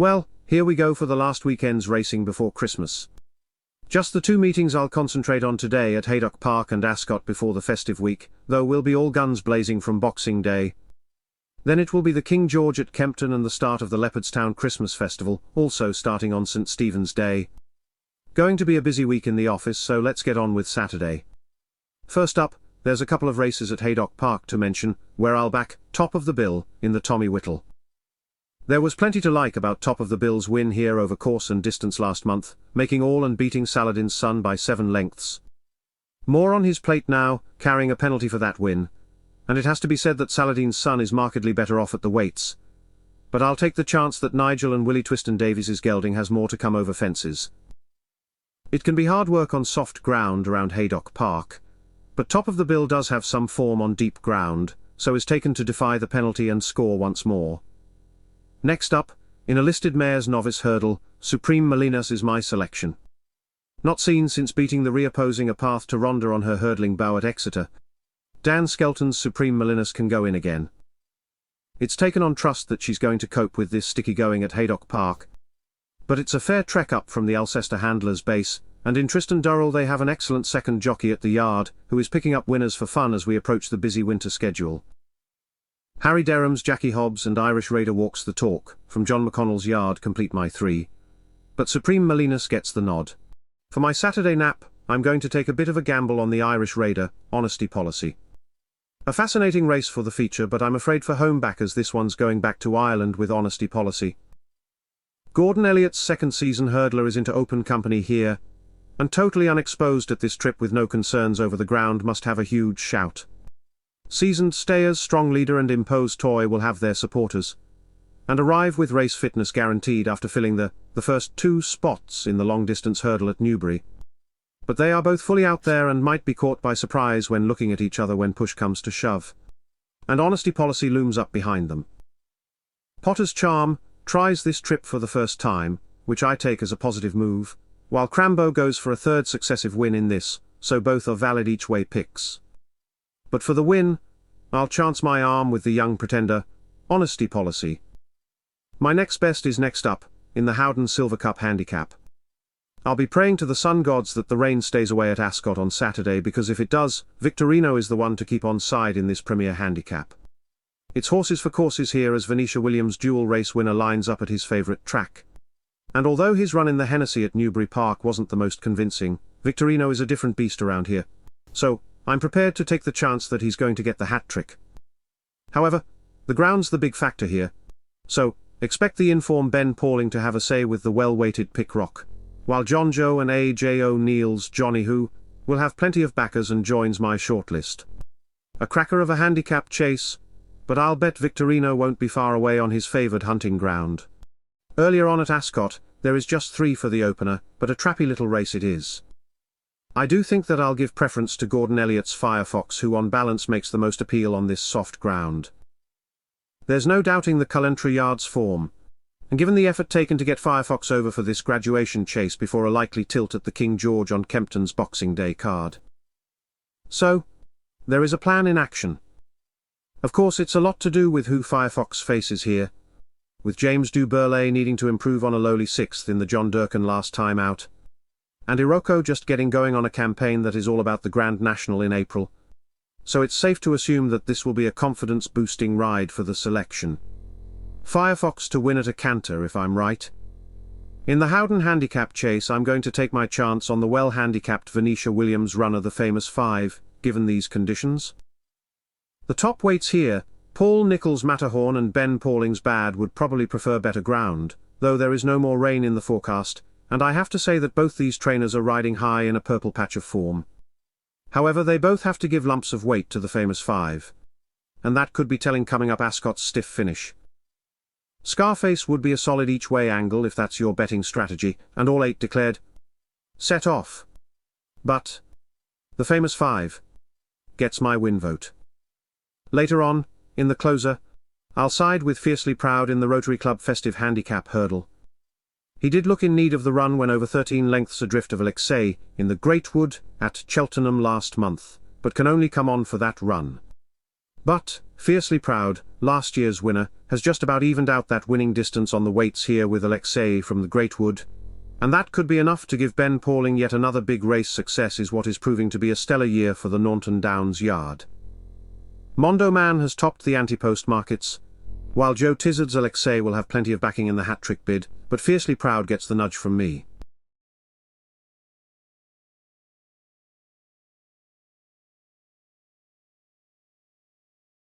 Well, here we go for the last weekend's racing before Christmas. Just the two meetings I'll concentrate on today at Haydock Park and Ascot before the festive week, though we'll be all guns blazing from Boxing Day. Then it will be the King George at Kempton and the start of the Leopardstown Christmas Festival, also starting on St. Stephen's Day. Going to be a busy week in the office, so let's get on with Saturday. First up, there's a couple of races at Haydock Park to mention, where I'll back top of the bill in the Tommy Whittle. There was plenty to like about top of the bill's win here over course and distance last month, making all and beating Saladin's Son by 7 lengths. More on his plate now, carrying a penalty for that win, and it has to be said that Saladin's Son is markedly better off at the weights. But I'll take the chance that Nigel and Willie Twiston-Davies's gelding has more to come over fences. It can be hard work on soft ground around Haydock Park, but top of the bill does have some form on deep ground, so is taken to defy the penalty and score once more. Next up, in a listed mare's novice hurdle, Supreme Molinas is my selection. Not seen since beating the reopposing a path to Rhonda on her hurdling bow at Exeter, Dan Skelton's Supreme Molinas can go in again. It's taken on trust that she's going to cope with this sticky going at Haydock Park, but it's a fair trek up from the Alcester Handler's base, and in Tristan Durrell they have an excellent second jockey at the yard, who is picking up winners for fun as we approach the busy winter schedule. Harry Derham's Jackie Hobbs and Irish Raider walks the talk, from John McConnell's yard complete my 3. But Supreme Molinas gets the nod. For my Saturday nap, I'm going to take a bit of a gamble on the Irish Raider, Honesty Policy. A fascinating race for the feature, but I'm afraid for home backers this one's going back to Ireland with Honesty Policy. Gordon Elliott's second season hurdler is into open company here, and totally unexposed at this trip with no concerns over the ground must have a huge shout. Seasoned stayers Strong Leader and Impose Toy will have their supporters, and arrive with race fitness guaranteed after filling the first 2 spots in the long-distance hurdle at Newbury. But they are both fully out there and might be caught by surprise when looking at each other when push comes to shove. And Honesty Policy looms up behind them. Potter's Charm tries this trip for the first time, which I take as a positive move, while Crambo goes for a 3rd successive win in this, so both are valid each-way picks. But for the win, I'll chance my arm with the young pretender, Honesty Policy. My next best is next up, in the Howden Silver Cup handicap. I'll be praying to the sun gods that the rain stays away at Ascot on Saturday, because if it does, Victorino is the one to keep on side in this premier handicap. It's horses for courses here as Venetia Williams' dual race winner lines up at his favourite track. And although his run in the Hennessy at Newbury Park wasn't the most convincing, Victorino is a different beast around here. So, I'm prepared to take the chance that he's going to get the hat-trick. However, the ground's the big factor here. So, expect the informed Ben Pauling to have a say with the well-weighted Pick Rock, while John Joe and A.J. O'Neill's Johnny Who will have plenty of backers and joins my shortlist. A cracker of a handicap chase, but I'll bet Victorino won't be far away on his favoured hunting ground. Earlier on at Ascot, there is just 3 for the opener, but a trappy little race it is. I do think that I'll give preference to Gordon Elliott's Firefox, who on balance makes the most appeal on this soft ground. There's no doubting the Culentry Yard's form, and given the effort taken to get Firefox over for this graduation chase before a likely tilt at the King George on Kempton's Boxing Day card. So, there is a plan in action. Of course it's a lot to do with who Firefox faces here, with James du Burlay needing to improve on a lowly 6th in the John Durkan last time out, and Iroko just getting going on a campaign that is all about the Grand National in April. So it's safe to assume that this will be a confidence-boosting ride for the selection. Firefox to win at a canter if I'm right. In the Howden handicap chase I'm going to take my chance on the well-handicapped Venetia Williams runner the famous 5, given these conditions. The top weights here, Paul Nicholls' Matterhorn and Ben Pauling's Bad would probably prefer better ground, though there is no more rain in the forecast, and I have to say that both these trainers are riding high in a purple patch of form. However, they both have to give lumps of weight to the famous 5. And that could be telling coming up Ascot's stiff finish. Scarface would be a solid each-way angle if that's your betting strategy, and all 8 declared set off. But the famous 5 gets my win vote. Later on, in the closer, I'll side with Fiercely Proud in the Rotary Club festive handicap hurdle. He did look in need of the run when over 13 lengths adrift of Alexei in the Great Wood at Cheltenham last month, but can only come on for that run. But Fiercely Proud, last year's winner, has just about evened out that winning distance on the weights here with Alexei from the Great Wood. And that could be enough to give Ben Pauling yet another big race success is what is proving to be a stellar year for the Naunton Downs yard. Mondo Man has topped the anti-post markets, while Joe Tizard's Alexei will have plenty of backing in the hat-trick bid, but Fiercely Proud gets the nudge from me.